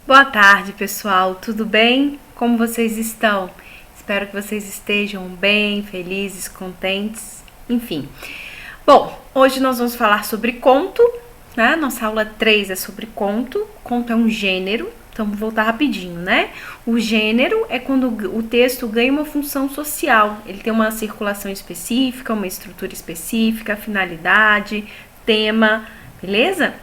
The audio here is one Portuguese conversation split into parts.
Boa tarde, pessoal. Tudo bem? Como vocês estão? Espero que vocês estejam bem, felizes, contentes, enfim. Bom, hoje nós vamos falar sobre conto, né? Nossa aula 3 é sobre conto. Conto é um gênero, então vou voltar rapidinho, né? O gênero é quando o texto ganha uma função social. Ele tem uma circulação específica, uma estrutura específica, finalidade, tema, beleza?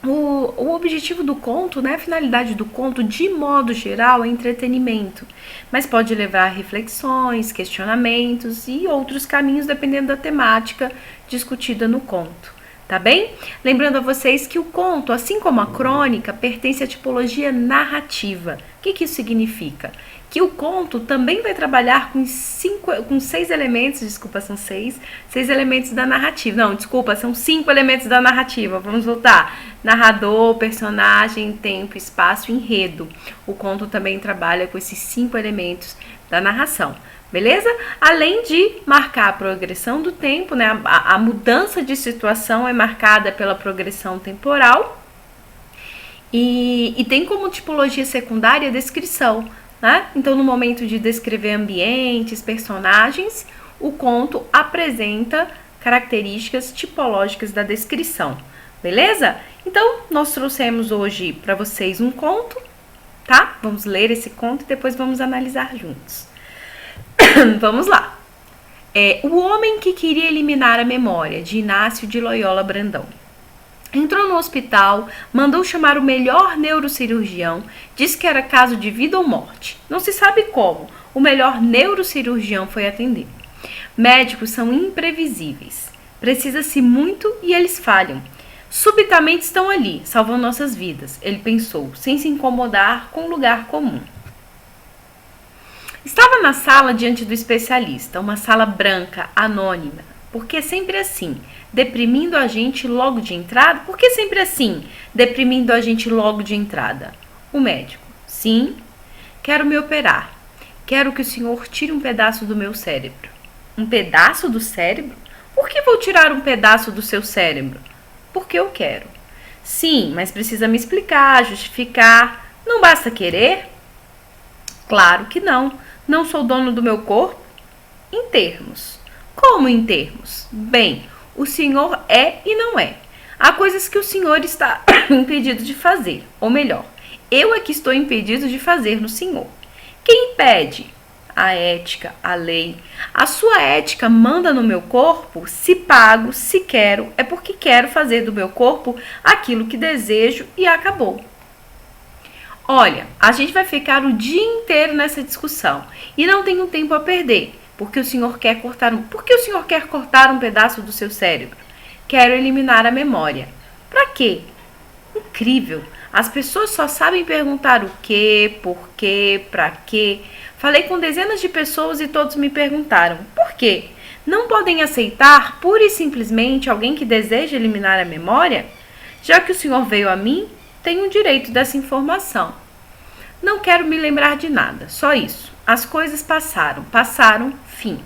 O objetivo do conto, né, a finalidade do conto, de modo geral, é entretenimento, mas pode levar a reflexões, questionamentos e outros caminhos dependendo da temática discutida no conto, tá bem? Lembrando a vocês que o conto, assim como a crônica, pertence à tipologia narrativa. O que isso significa? Que o conto também vai trabalhar com 6 elementos, são seis elementos da narrativa. Não, desculpa, são 5 elementos da narrativa. Vamos voltar. Narrador, personagem, tempo, espaço, enredo. O conto também trabalha com esses 5 elementos da narração. Beleza? Além de marcar a progressão do tempo, né? A mudança de situação é marcada pela progressão temporal e tem como tipologia secundária a descrição. Né? Então, no momento de descrever ambientes, personagens, o conto apresenta características tipológicas da descrição, beleza? Então, nós trouxemos hoje para vocês um conto, tá? Vamos ler esse conto e depois vamos analisar juntos. Vamos lá. O Homem que Queria Eliminar a Memória, de Inácio de Loyola Brandão. Entrou no hospital, mandou chamar o melhor neurocirurgião, disse que era caso de vida ou morte. Não se sabe como, o melhor neurocirurgião foi atender. Médicos são imprevisíveis. Precisa-se muito e eles falham. Subitamente estão ali, salvando nossas vidas, ele pensou, sem se incomodar com o lugar comum. Estava na sala diante do especialista, uma sala branca, anônima. Por que sempre assim? Deprimindo a gente logo de entrada? Por que sempre assim? Deprimindo a gente logo de entrada? O médico. Sim, quero me operar. Quero que o senhor tire um pedaço do meu cérebro. Um pedaço do cérebro? Por que vou tirar um pedaço do seu cérebro? Porque eu quero. Sim, mas precisa me explicar, justificar. Não basta querer? Claro que não. Não sou dono do meu corpo? Em termos. Como em termos? Bem, o senhor é e não é. Há coisas que o senhor está impedido de fazer, ou melhor, eu é que estou impedido de fazer no senhor. Quem impede? A ética, a lei. A sua ética manda no meu corpo, se pago, se quero, é porque quero fazer do meu corpo aquilo que desejo e acabou. Olha, a gente vai ficar o dia inteiro nessa discussão e não tenho tempo a perder. Porque o senhor quer cortar um pedaço do seu cérebro? Quero eliminar a memória. Para quê? Incrível. As pessoas só sabem perguntar o quê, por quê, para quê. Falei com dezenas de pessoas e todos me perguntaram por quê. Não podem aceitar pura e simplesmente alguém que deseja eliminar a memória? Já que o senhor veio a mim, tenho o direito dessa informação. Não quero me lembrar de nada, só isso. As coisas passaram, fim.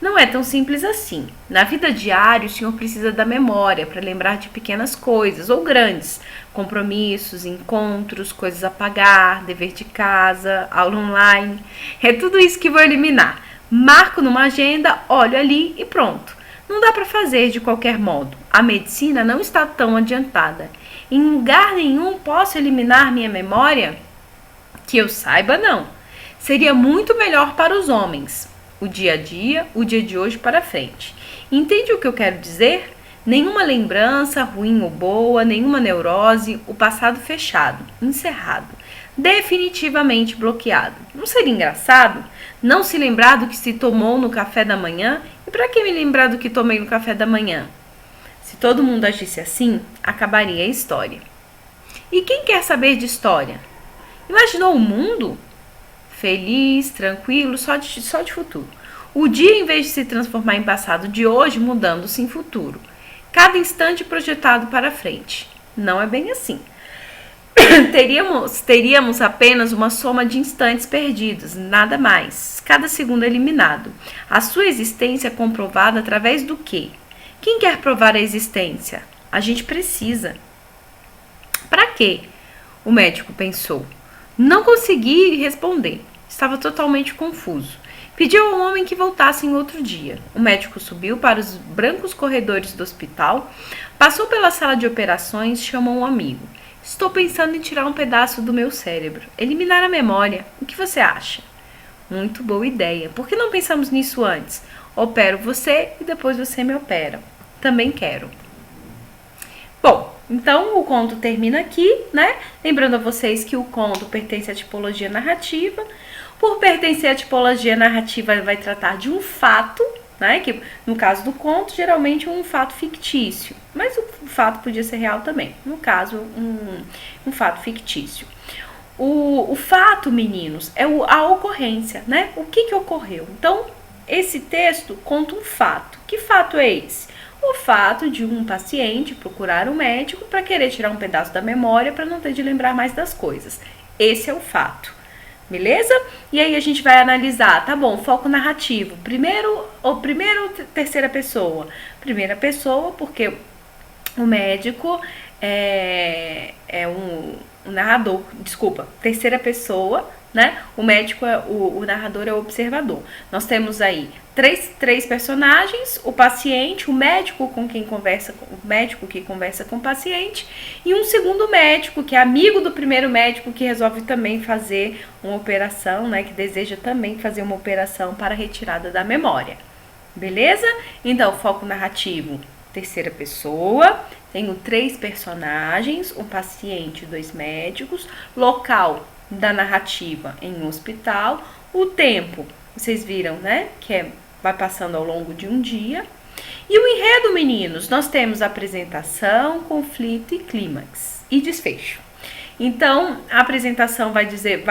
Não é tão simples assim. Na vida diária, o senhor precisa da memória para lembrar de pequenas coisas ou grandes, compromissos, encontros, coisas a pagar, dever de casa, aula online. É tudo isso que vou eliminar. Marco numa agenda, olho ali e pronto. Não dá para fazer de qualquer modo. A medicina não está tão adiantada. Em lugar nenhum posso eliminar minha memória? Que eu saiba, não. Seria muito melhor para os homens. O dia a dia, o dia de hoje para frente. Entende o que eu quero dizer? Nenhuma lembrança, ruim ou boa, nenhuma neurose, o passado fechado, encerrado, definitivamente bloqueado. Não seria engraçado? Não se lembrar do que se tomou no café da manhã? E para que me lembrar do que tomei no café da manhã? Se todo mundo agisse assim, acabaria a história. E quem quer saber de história? Imaginou o mundo? Feliz, tranquilo, só de futuro. O dia, em vez de se transformar em passado de hoje, mudando-se em futuro. Cada instante projetado para frente. Não é bem assim. Teríamos apenas uma soma de instantes perdidos, nada mais. Cada segundo eliminado. A sua existência é comprovada através do quê? Quem quer provar a existência? A gente precisa. Para quê? O médico pensou. Não consegui responder. Estava totalmente confuso. Pediu ao homem que voltasse em outro dia. O médico subiu para os brancos corredores do hospital, passou pela sala de operações e chamou um amigo. Estou pensando em tirar um pedaço do meu cérebro, eliminar a memória. O que você acha? Muito boa ideia. Por que não pensamos nisso antes? Opero você e depois você me opera. Também quero. Bom, então o conto termina aqui, né? Lembrando a vocês que o conto pertence à tipologia narrativa. Por pertencer à tipologia narrativa, vai tratar de um fato, né? Que no caso do conto, geralmente é um fato fictício. Mas o fato podia ser real também. No caso, um fato fictício. O fato, meninos, é a ocorrência, né? O que ocorreu? Então, esse texto conta um fato. Que fato é esse? O fato de um paciente procurar um médico para querer tirar um pedaço da memória para não ter de lembrar mais das coisas. Esse é o fato. Beleza? E aí a gente vai analisar, tá bom, foco narrativo. Primeiro ou terceira pessoa? Primeira pessoa, porque o médico é um narrador, desculpa, terceira pessoa, né? O médico, o narrador é o observador. Nós temos aí três personagens, o paciente, o médico com quem conversa, o médico que conversa com o paciente, e um segundo médico, que é amigo do primeiro médico, que resolve também fazer uma operação, né? Que deseja também fazer uma operação para a retirada da memória. Beleza? Então, foco narrativo, terceira pessoa, tenho 3 personagens, um paciente e 2 médicos, local da narrativa em um hospital, o tempo, vocês viram, né, que vai passando ao longo de um dia, e o enredo, meninos, nós temos apresentação, conflito e clímax, e desfecho. Então, a apresentação vai dizer,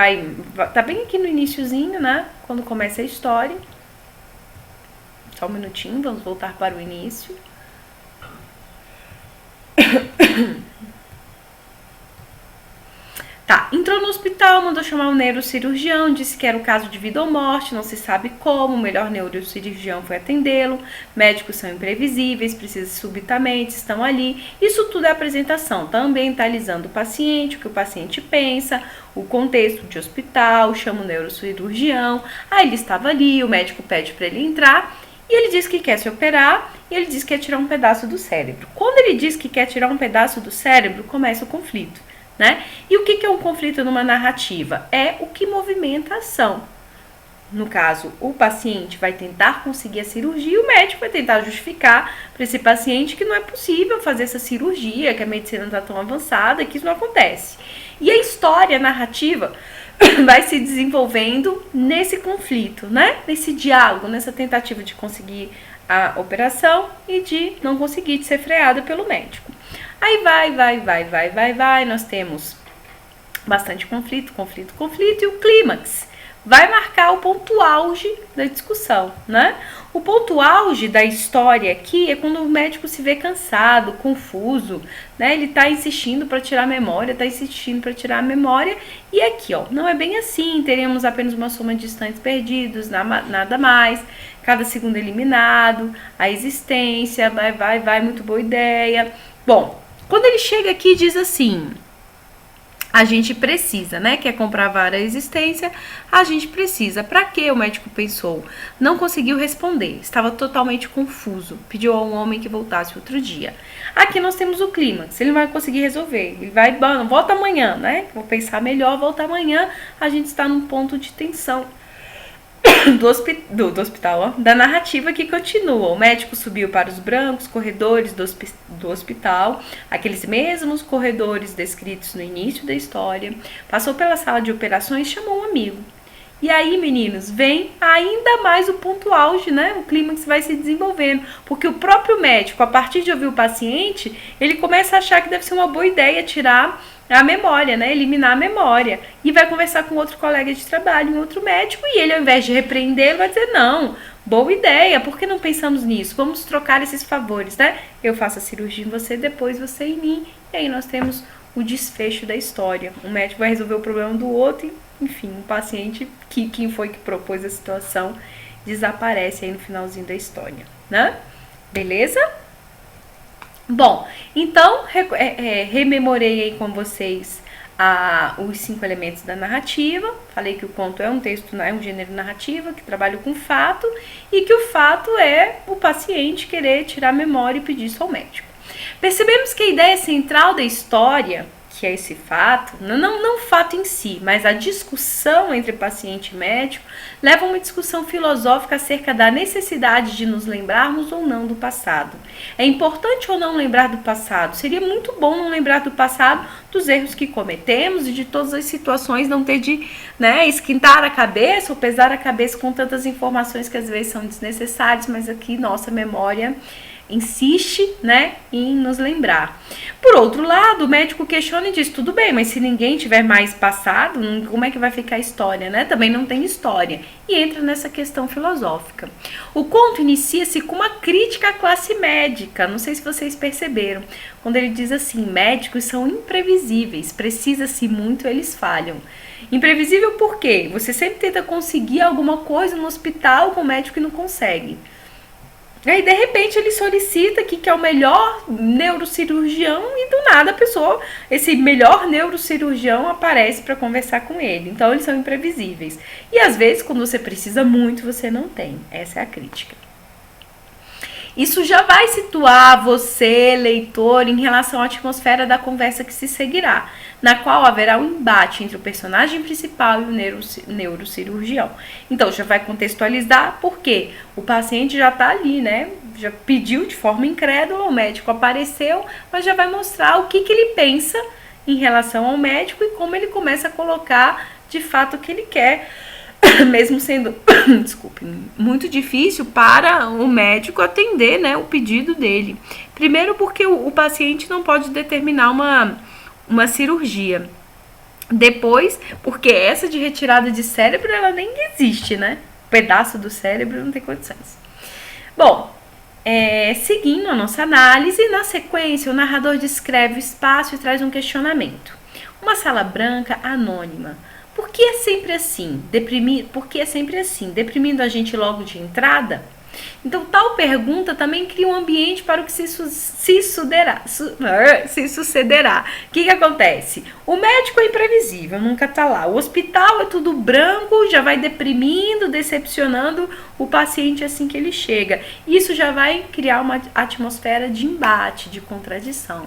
tá bem aqui no iniciozinho, né, quando começa a história. Só um minutinho, vamos voltar para o início. Tá, entrou no hospital, mandou chamar o neurocirurgião, disse que era um caso de vida ou morte, não se sabe como, o melhor neurocirurgião foi atendê-lo, médicos são imprevisíveis, precisam subitamente, estão ali. Isso tudo é apresentação, tá ambientalizando o paciente, o que o paciente pensa, o contexto de hospital, chama o neurocirurgião, aí ele estava ali, o médico pede para ele entrar, e ele diz que quer se operar, e ele diz que quer tirar um pedaço do cérebro. Quando ele diz que quer tirar um pedaço do cérebro, começa o conflito. Né? E o que é um conflito numa narrativa? É o que movimenta a ação. No caso, o paciente vai tentar conseguir a cirurgia e o médico vai tentar justificar para esse paciente que não é possível fazer essa cirurgia, que a medicina não está tão avançada, que isso não acontece. E a história, a narrativa, vai se desenvolvendo nesse conflito, né? Nesse diálogo, nessa tentativa de conseguir a operação e de não conseguir, de ser freada pelo médico. Aí vai, nós temos bastante conflito, e o clímax vai marcar o ponto auge da discussão, né? O ponto auge da história aqui é quando o médico se vê cansado, confuso, né? Ele tá insistindo para tirar a memória, e aqui, ó, não é bem assim, teremos apenas uma soma de instantes perdidos, nada mais, cada segundo eliminado, a existência, vai, muito boa ideia. Bom, quando ele chega aqui e diz assim, a gente precisa, né? Quer comprovar a existência, a gente precisa. Para que o médico pensou? Não conseguiu responder, estava totalmente confuso. Pediu a um homem que voltasse outro dia. Aqui nós temos o clímax, ele vai conseguir resolver. Ele vai, volta amanhã, né? Vou pensar melhor, volta amanhã. A gente está num ponto de tensão do hospital, ó, da narrativa que continua. O médico subiu para os brancos corredores do hospital, aqueles mesmos corredores descritos no início da história, passou pela sala de operações e chamou um amigo. E aí, meninos, vem ainda mais o ponto auge, né? O clímax vai se desenvolvendo, porque o próprio médico, a partir de ouvir o paciente, ele começa a achar que deve ser uma boa ideia tirar a memória, né? Eliminar a memória. E vai conversar com outro colega de trabalho, um outro médico, e ele, ao invés de repreender, vai dizer, não, boa ideia, por que não pensamos nisso? Vamos trocar esses favores, né? Eu faço a cirurgia em você, depois você em mim. E aí nós temos o desfecho da história. Um médico vai resolver o problema do outro e, enfim, um paciente, quem foi que propôs a situação, desaparece aí no finalzinho da história, né? Beleza? Bom, então, rememorei aí com vocês os 5 elementos da narrativa. Falei que o conto é um texto, é um gênero narrativa que trabalha com fato, e que o fato é o paciente querer tirar a memória e pedir isso ao médico. Percebemos que a ideia central da história, que é esse fato, não o fato em si, mas a discussão entre paciente e médico, leva a uma discussão filosófica acerca da necessidade de nos lembrarmos ou não do passado. É importante ou não lembrar do passado? Seria muito bom não lembrar do passado, dos erros que cometemos e de todas as situações, não ter de esquentar a cabeça ou pesar a cabeça com tantas informações que às vezes são desnecessárias, mas aqui nossa memória insiste, em nos lembrar. Por outro lado, o médico questiona e diz, tudo bem, mas se ninguém tiver mais passado, como é que vai ficar a história, Também não tem história. E entra nessa questão filosófica. O conto inicia-se com uma crítica à classe médica, não sei se vocês perceberam, quando ele diz assim, médicos são imprevisíveis, precisa-se muito, eles falham. Imprevisível por quê? Você sempre tenta conseguir alguma coisa no hospital com o médico e não consegue. Aí, de repente, ele solicita que é o melhor neurocirurgião e do nada a pessoa, esse melhor neurocirurgião aparece para conversar com ele. Então, eles são imprevisíveis. E, às vezes, quando você precisa muito, você não tem. Essa é a crítica. Isso já vai situar você, leitor, em relação à atmosfera da conversa que se seguirá, na qual haverá um embate entre o personagem principal e o neurocirurgião. Então, já vai contextualizar porque o paciente já está ali, Já pediu de forma incrédula, o médico apareceu, mas já vai mostrar o que ele pensa em relação ao médico e como ele começa a colocar de fato o que ele quer, mesmo sendo, desculpe, muito difícil para o médico atender, o pedido dele. Primeiro porque o paciente não pode determinar uma cirurgia. Depois, porque essa de retirada de cérebro, ela nem existe, Pedaço do cérebro não tem condições. Bom, seguindo a nossa análise, na sequência o narrador descreve o espaço e traz um questionamento. Uma sala branca anônima. Por que é sempre assim? Deprimindo a gente logo de entrada? Então, tal pergunta também cria um ambiente para o que se sucederá. O que acontece? O médico é imprevisível, nunca está lá. O hospital é tudo branco, já vai deprimindo, decepcionando o paciente assim que ele chega. Isso já vai criar uma atmosfera de embate, de contradição,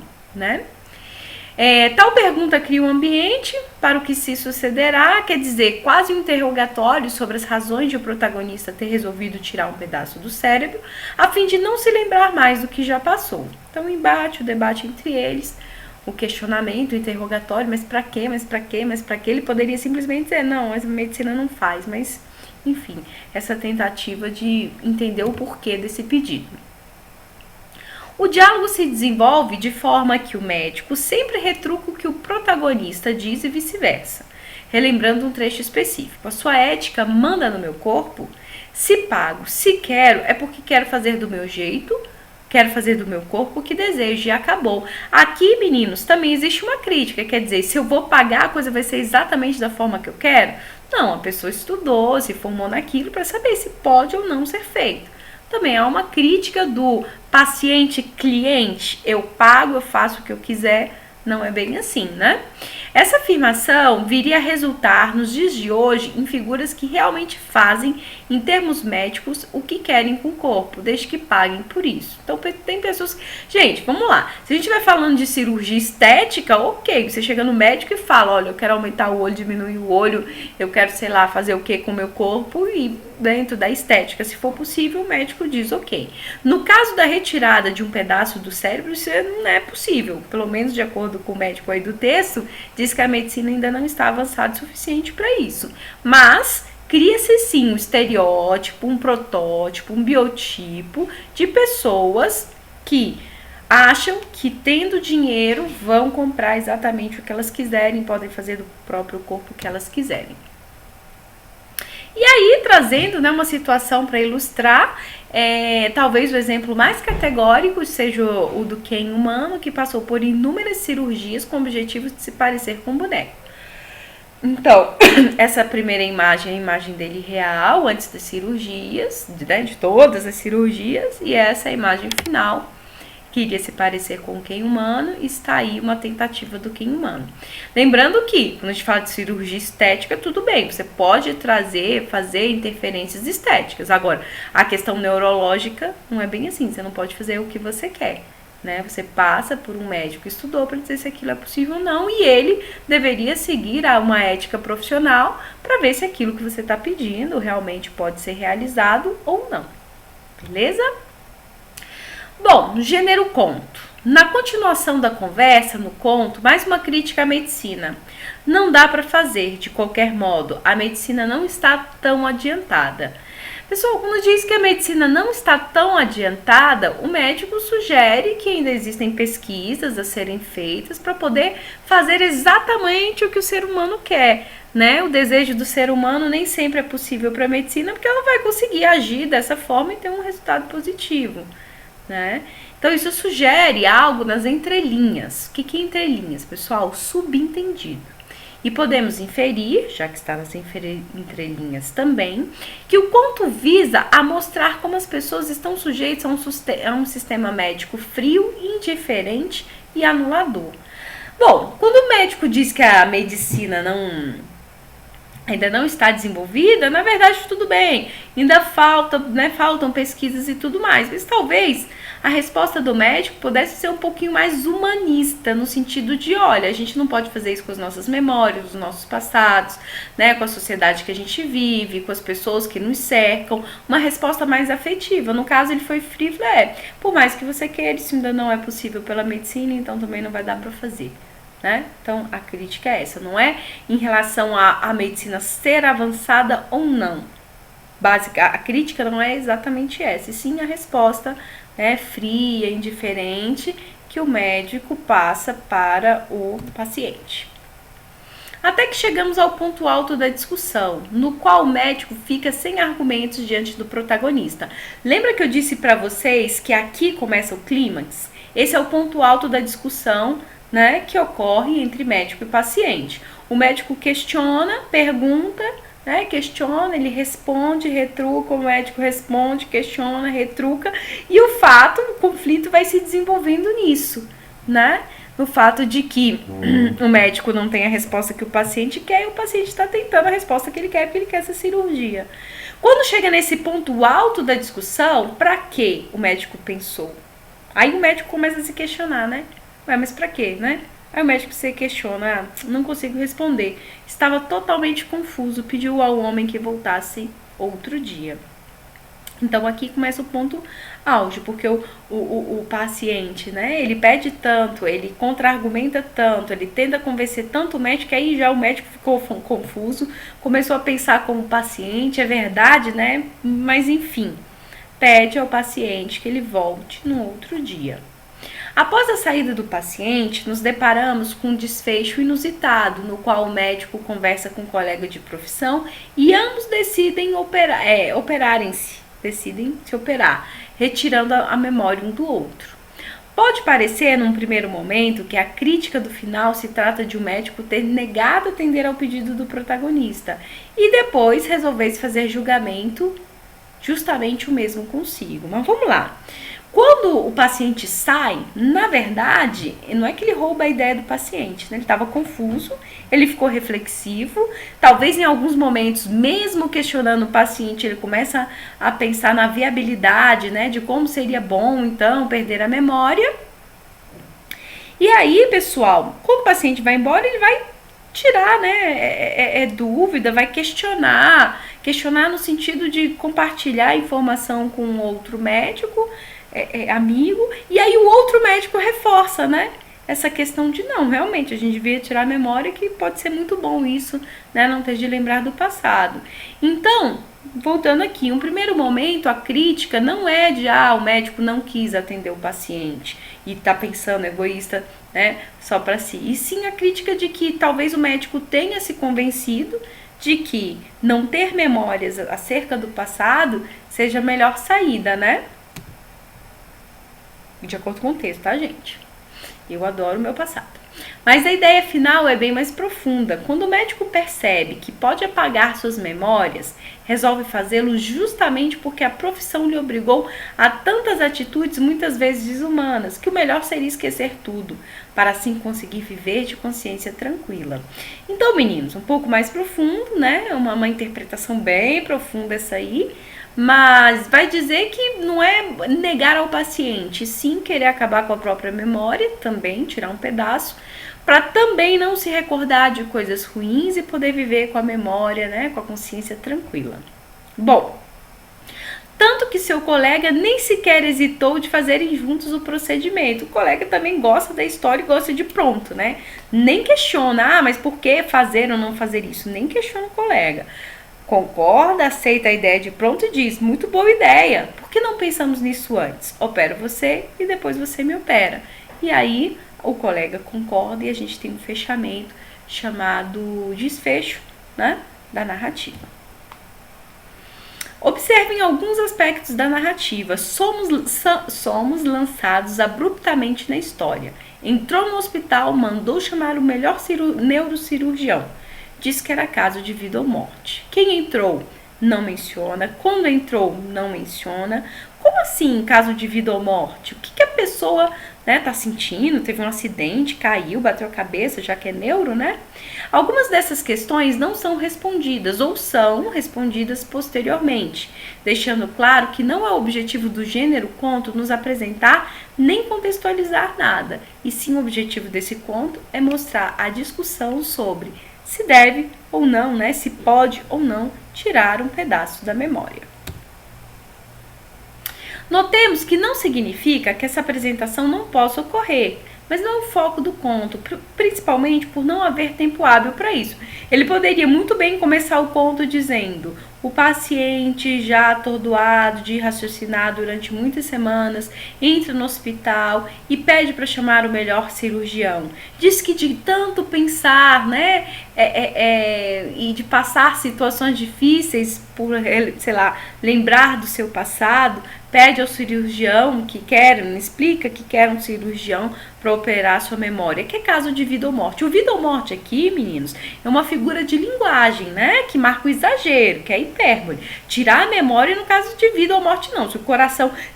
Tal pergunta cria um ambiente para o que se sucederá, quer dizer, quase um interrogatório sobre as razões de o protagonista ter resolvido tirar um pedaço do cérebro, a fim de não se lembrar mais do que já passou. Então, o embate, o debate entre eles, o questionamento, o interrogatório, mas para quê, mas para quê, mas para quê? Ele poderia simplesmente dizer, não, mas a medicina não faz, mas, enfim, essa tentativa de entender o porquê desse pedido. O diálogo se desenvolve de forma que o médico sempre retruca o que o protagonista diz e vice-versa, relembrando um trecho específico. A sua ética manda no meu corpo? Se pago, se quero, é porque quero fazer do meu jeito, quero fazer do meu corpo o que desejo e acabou. Aqui, meninos, também existe uma crítica, quer dizer, se eu vou pagar, a coisa vai ser exatamente da forma que eu quero? Não, a pessoa estudou, se formou naquilo para saber se pode ou não ser feito. Também há uma crítica do paciente-cliente, eu pago, eu faço o que eu quiser, não é bem assim, Essa afirmação viria a resultar, nos dias de hoje, em figuras que realmente fazem, em termos médicos, o que querem com o corpo, desde que paguem por isso. Então, tem pessoas... Gente, vamos lá. Se a gente estiver falando de cirurgia estética, ok. Você chega no médico e fala, olha, eu quero aumentar o olho, diminuir o olho, eu quero, sei lá, fazer o que com o meu corpo e dentro da estética. Se for possível, o médico diz ok. No caso da retirada de um pedaço do cérebro, isso não é possível. Pelo menos de acordo com o médico aí do texto, diz que a medicina ainda não está avançada o suficiente para isso. Mas cria-se sim um estereótipo, um protótipo, um biotipo de pessoas que acham que tendo dinheiro vão comprar exatamente o que elas quiserem, podem fazer do próprio corpo o que elas quiserem. E aí, trazendo uma situação para ilustrar, talvez o exemplo mais categórico seja o do Ken humano, que passou por inúmeras cirurgias com o objetivo de se parecer com um boneco. Então, essa primeira imagem é a imagem dele real, antes das cirurgias, de todas as cirurgias, e essa é a imagem final, queria se parecer com o Ken humano, está aí uma tentativa do Ken humano. Lembrando que, quando a gente fala de cirurgia estética, tudo bem, você pode fazer interferências estéticas. Agora, a questão neurológica não é bem assim, você não pode fazer o que você quer, né? Você passa por um médico que estudou para dizer se aquilo é possível ou não, e ele deveria seguir uma ética profissional para ver se aquilo que você está pedindo realmente pode ser realizado ou não. Beleza? Bom, no gênero conto. Na continuação da conversa, no conto, mais uma crítica à medicina. Não dá para fazer, de qualquer modo, a medicina não está tão adiantada. Pessoal, quando diz que a medicina não está tão adiantada, o médico sugere que ainda existem pesquisas a serem feitas para poder fazer exatamente o que o ser humano quer, né? O desejo do ser humano nem sempre é possível para a medicina, porque ela vai conseguir agir dessa forma e ter um resultado positivo, né? Então isso sugere algo nas entrelinhas. O que é entrelinhas, pessoal? Subentendido. E podemos inferir, já que está nas entrelinhas também, que o conto visa a mostrar como as pessoas estão sujeitas a um sistema médico frio, indiferente e anulador. Bom, quando o médico diz que a medicina ainda não está desenvolvida, na verdade tudo bem, ainda faltam pesquisas e tudo mais, mas talvez a resposta do médico pudesse ser um pouquinho mais humanista, no sentido de, olha, a gente não pode fazer isso com as nossas memórias, os nossos passados, né, com a sociedade que a gente vive, com as pessoas que nos cercam, uma resposta mais afetiva. No caso, ele foi frívolo, por mais que você queira, isso ainda não é possível pela medicina, então também não vai dar para fazer. Né? Então, a crítica é essa, não é em relação à medicina ser avançada ou não. A crítica não é exatamente essa, e sim a resposta, né, fria, indiferente, que o médico passa para o paciente. Até que chegamos ao ponto alto da discussão, no qual o médico fica sem argumentos diante do protagonista. Lembra que eu disse para vocês que aqui começa o clímax? Esse é o ponto alto da discussão, né, que ocorre entre médico e paciente. O médico questiona, pergunta, né, questiona, ele responde, retruca, o médico responde, questiona, retruca, e o conflito vai se desenvolvendo nisso, né? No fato de que o médico não tem a resposta que o paciente quer e o paciente está tentando a resposta que ele quer porque ele quer essa cirurgia. Quando chega nesse ponto alto da discussão, para que o médico pensou? Aí o médico começa a se questionar, né? Ué, mas pra quê, né? Aí o médico se questiona, não consigo responder. Estava totalmente confuso, pediu ao homem que voltasse outro dia. Então aqui começa o ponto auge, porque o paciente, né, ele pede tanto, ele contra-argumenta tanto, ele tenta convencer tanto o médico, que aí já o médico ficou confuso, começou a pensar como paciente, é verdade, né? Mas enfim, pede ao paciente que ele volte no outro dia. Após a saída do paciente, nos deparamos com um desfecho inusitado, no qual o médico conversa com um colega de profissão e ambos decidem se operar, retirando a memória um do outro. Pode parecer, num primeiro momento, que a crítica do final se trata de um médico ter negado atender ao pedido do protagonista e depois resolvesse fazer julgamento justamente o mesmo consigo. Mas vamos lá. Quando o paciente sai, na verdade, não é que ele rouba a ideia do paciente, né? Ele estava confuso, ele ficou reflexivo, talvez em alguns momentos, mesmo questionando o paciente, ele começa a pensar na viabilidade, né, de como seria bom, então, perder a memória. E aí, pessoal, quando o paciente vai embora, ele vai tirar, né, dúvida, vai questionar no sentido de compartilhar a informação com outro médico, amigo, e aí o outro médico reforça, né, essa questão de não, realmente, a gente devia tirar a memória, que pode ser muito bom isso, né, não ter de lembrar do passado. Então, voltando aqui, um primeiro momento, a crítica não é de, o médico não quis atender o paciente e tá pensando egoísta, né, só para si, e sim a crítica de que talvez o médico tenha se convencido de que não ter memórias acerca do passado seja a melhor saída, né? De acordo com o texto, tá, gente? Eu adoro o meu passado. Mas a ideia final é bem mais profunda. Quando o médico percebe que pode apagar suas memórias, resolve fazê-lo justamente porque a profissão lhe obrigou a tantas atitudes muitas vezes desumanas, que o melhor seria esquecer tudo, para assim conseguir viver de consciência tranquila. Então, meninos, um pouco mais profundo, né? Uma interpretação bem profunda essa aí, mas vai dizer que não é negar ao paciente, sim querer acabar com a própria memória, também tirar um pedaço, para também não se recordar de coisas ruins e poder viver com a memória, né, com a consciência tranquila. Bom, tanto que seu colega nem sequer hesitou de fazerem juntos o procedimento. O colega também gosta da história e gosta de pronto, né? Nem questiona, mas por que fazer ou não fazer isso? Nem questiona o colega. Concorda, aceita a ideia de pronto e diz, muito boa ideia, por que não pensamos nisso antes? Opero você e depois você me opera. E aí o colega concorda e a gente tem um fechamento chamado desfecho, né, da narrativa. Observem alguns aspectos da narrativa. Somos lançados abruptamente na história. Entrou no hospital, mandou chamar o melhor neurocirurgião. Diz que era caso de vida ou morte. Quem entrou? Não menciona. Quando entrou? Não menciona. Como assim, caso de vida ou morte? O que a pessoa, né, tá sentindo? Teve um acidente, caiu, bateu a cabeça, já que é neuro, né? Algumas dessas questões não são respondidas ou são respondidas posteriormente, deixando claro que não é o objetivo do gênero conto nos apresentar nem contextualizar nada, e sim o objetivo desse conto é mostrar a discussão sobre se deve ou não, né, se pode ou não tirar um pedaço da memória. Notemos que não significa que essa apresentação não possa ocorrer, mas não é o foco do conto, principalmente por não haver tempo hábil para isso. Ele poderia muito bem começar o conto dizendo: o paciente, já atordoado de raciocinar durante muitas semanas, entra no hospital e pede para chamar o melhor cirurgião. Diz que de tanto pensar, né, e de passar situações difíceis por, sei lá, lembrar do seu passado, pede ao cirurgião explica que quer um cirurgião para operar sua memória, que é caso de vida ou morte. O vida ou morte aqui, meninos, é uma figura de linguagem, né, que marca o exagero, que é a hipérbole. Tirar a memória no caso de vida ou morte não. Se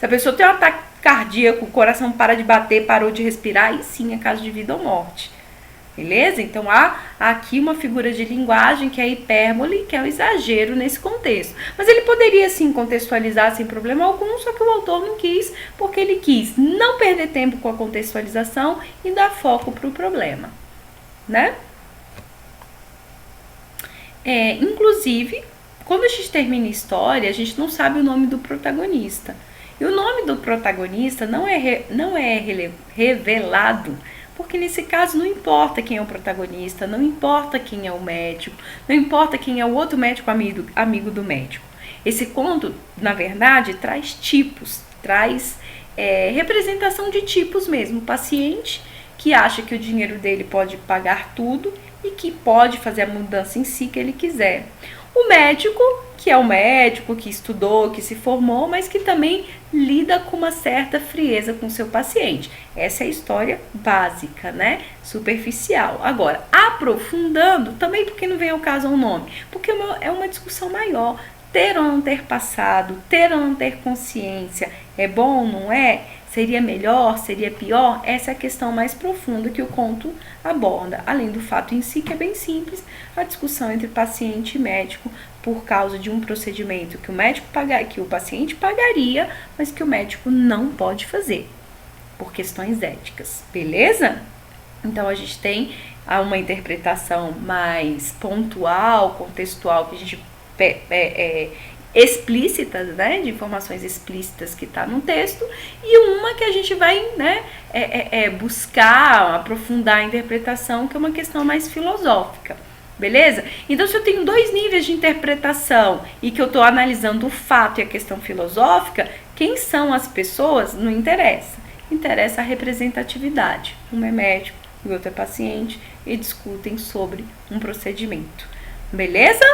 a pessoa tem um ataque cardíaco, o coração para de bater, parou de respirar, aí sim é caso de vida ou morte. Beleza? Então, há aqui uma figura de linguagem que é a hipérbole, que é o exagero nesse contexto. Mas ele poderia, sim, contextualizar sem problema algum, só que o autor não quis, porque ele quis não perder tempo com a contextualização e dar foco para o problema, né? Inclusive, quando a gente termina a história, a gente não sabe o nome do protagonista. E o nome do protagonista não é revelado, porque nesse caso não importa quem é o protagonista, não importa quem é o médico, não importa quem é o outro médico amigo do médico. Esse conto, na verdade, traz tipos, traz representação de tipos mesmo. O paciente que acha que o dinheiro dele pode pagar tudo e que pode fazer a mudança em si que ele quiser. O médico, que é o médico que estudou, que se formou, mas que também lida com uma certa frieza com seu paciente. Essa é a história básica, né? Superficial. Agora, aprofundando, também porque não vem ao caso o nome, porque é uma discussão maior. Ter ou não ter passado, ter ou não ter consciência, é bom ou não é? Seria melhor? Seria pior? Essa é a questão mais profunda que o conto aborda, além do fato em si, que é bem simples, a discussão entre paciente e médico por causa de um procedimento que o paciente pagaria, mas que o médico não pode fazer, por questões éticas, beleza? Então, a gente tem uma interpretação mais pontual, contextual, que a gente explícitas, né, de informações explícitas que está no texto, e uma que a gente vai, né, buscar, aprofundar a interpretação, que é uma questão mais filosófica, beleza? Então, se eu tenho dois níveis de interpretação e que eu estou analisando o fato e a questão filosófica, quem são as pessoas não interessa. Interessa a representatividade. Um é médico e o outro é paciente e discutem sobre um procedimento, beleza?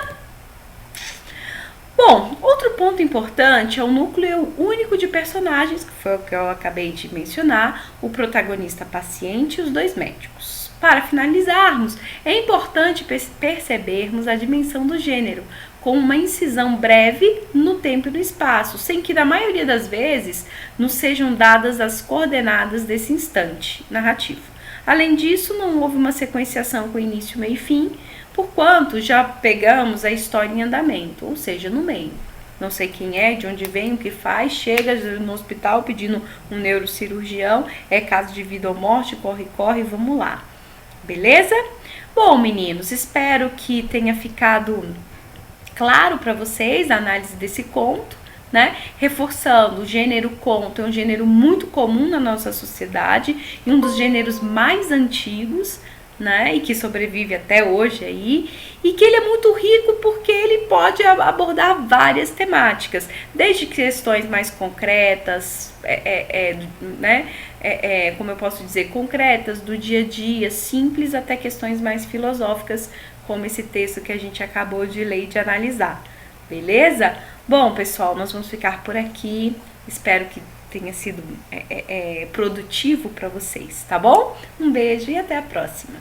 Bom, outro ponto importante é o núcleo único de personagens, que foi o que eu acabei de mencionar, o protagonista paciente e os dois médicos. Para finalizarmos, é importante percebermos a dimensão do gênero, com uma incisão breve no tempo e no espaço, sem que, na maioria das vezes, nos sejam dadas as coordenadas desse instante narrativo. Além disso, não houve uma sequenciação com início, meio e fim, porquanto já pegamos a história em andamento, ou seja, no meio. Não sei quem é, de onde vem, o que faz, chega no hospital pedindo um neurocirurgião, é caso de vida ou morte, corre, corre, vamos lá. Beleza? Bom, meninos, espero que tenha ficado claro para vocês a análise desse conto, né? Reforçando, o gênero conto é um gênero muito comum na nossa sociedade e um dos gêneros mais antigos, né? E que sobrevive até hoje aí, e que ele é muito rico porque ele pode abordar várias temáticas, desde questões mais concretas, né? Como eu posso dizer, concretas do dia a dia, simples, até questões mais filosóficas, como esse texto que a gente acabou de ler e de analisar. Beleza? Bom, pessoal, nós vamos ficar por aqui. Espero que tenha sido produtivo para vocês, tá bom? Um beijo e até a próxima.